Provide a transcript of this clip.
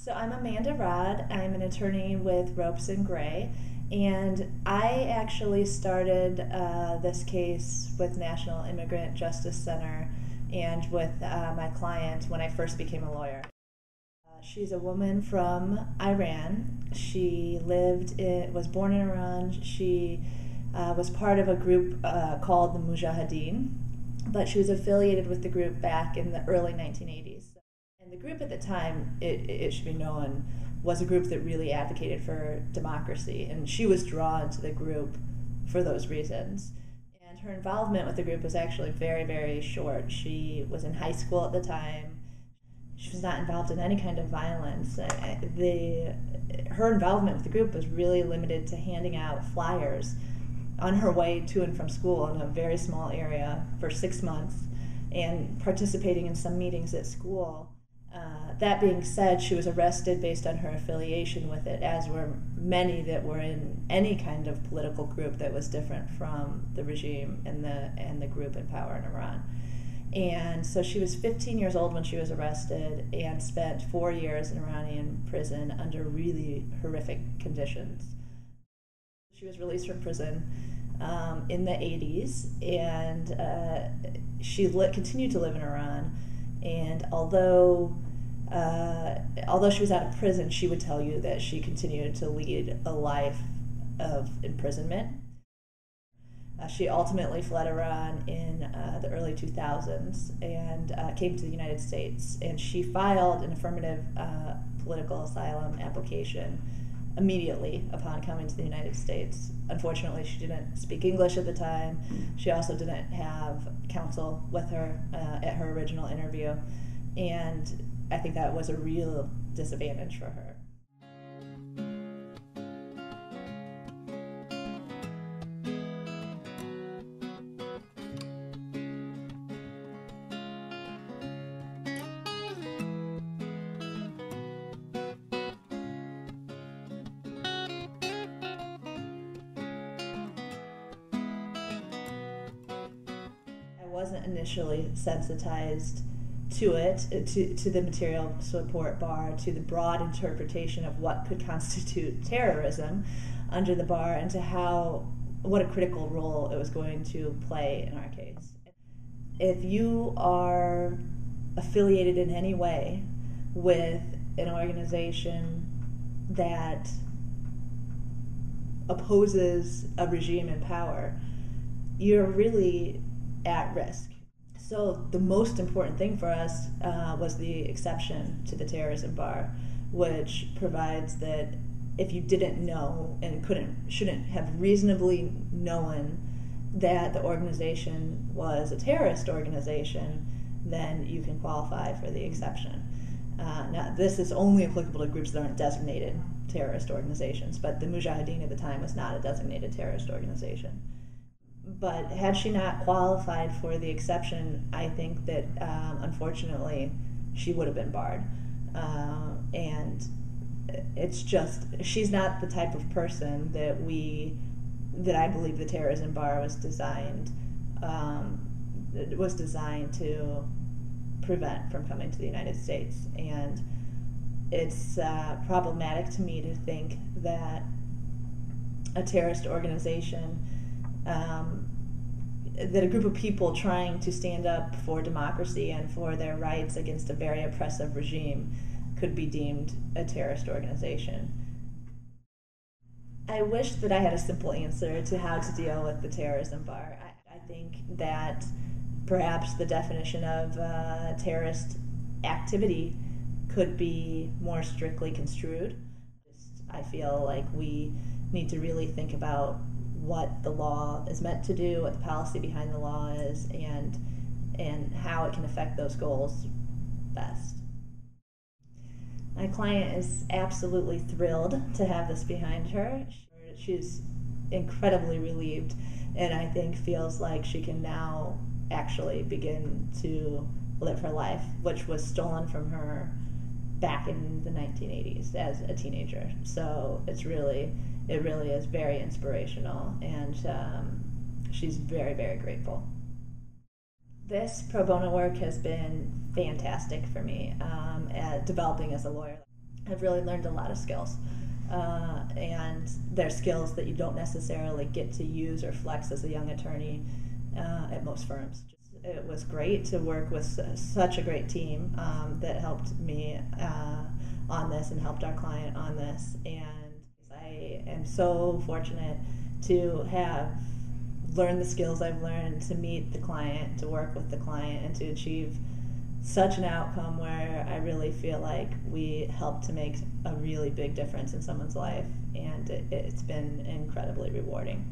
So I'm Amanda Raad. I'm an attorney with Ropes and Gray, and I actually started this case with National Immigrant Justice Center and with my client when I first became a lawyer. She's a woman from Iran. She was born in Iran. She was part of a group called the Mujahideen, but she was affiliated with the group back in the early 1980s. And the group at the time, it should be known, was a group that really advocated for democracy, and she was drawn to the group for those reasons. And her involvement with the group was actually very, very short. She was in high school at the time. She was not involved in any kind of violence. Her involvement with the group was really limited to handing out flyers on her way to and from school in a very small area for 6 months and participating in some meetings at school. That being said, she was arrested based on her affiliation with it, as were many that were in any kind of political group that was different from the regime and the group in power in Iran. And so she was 15 years old when she was arrested and spent 4 years in Iranian prison under really horrific conditions. She was released from prison in the 80s, and she continued to live in Iran. And although she was out of prison, she would tell you that she continued to lead a life of imprisonment. She ultimately fled Iran in the early 2000s and came to the United States. And she filed an affirmative political asylum application immediately upon coming to the United States. Unfortunately, she didn't speak English at the time. She also didn't have counsel with her at her original interview. And I think that was a real disadvantage for her. I wasn't initially sensitized to the material support bar, to the broad interpretation of what could constitute terrorism under the bar, and to what a critical role it was going to play in our case. If you are affiliated in any way with an organization that opposes a regime in power, you're really at risk. So the most important thing for us was the exception to the terrorism bar, which provides that if you didn't know and shouldn't have reasonably known that the organization was a terrorist organization, then you can qualify for the exception. Now, this is only applicable to groups that aren't designated terrorist organizations, but the Mujahideen at the time was not a designated terrorist organization. But had she not qualified for the exception, I think that unfortunately she would have been barred. And it's just, she's not the type of person that I believe the terrorism bar was designed to prevent from coming to the United States. And it's problematic to me to think that a terrorist organization, that a group of people trying to stand up for democracy and for their rights against a very oppressive regime could be deemed a terrorist organization. I wish that I had a simple answer to how to deal with the terrorism bar. I think that perhaps the definition of terrorist activity could be more strictly construed. I feel like we need to really think about what the law is meant to do, what the policy behind the law is, and how it can affect those goals best. My client is absolutely thrilled to have this behind her. She's incredibly relieved, and I think feels like she can now actually begin to live her life, which was stolen from her back in the 1980s as a teenager. So it really is very inspirational, and she's very, very grateful. This pro bono work has been fantastic for me at developing as a lawyer. I've really learned a lot of skills. And they're skills that you don't necessarily get to use or flex as a young attorney at most firms. It was great to work with such a great team that helped me on this and helped our client on this. And I am so fortunate to have learned the skills I've learned to meet the client, to work with the client, and to achieve such an outcome where I really feel like we help to make a really big difference in someone's life, and it's been incredibly rewarding.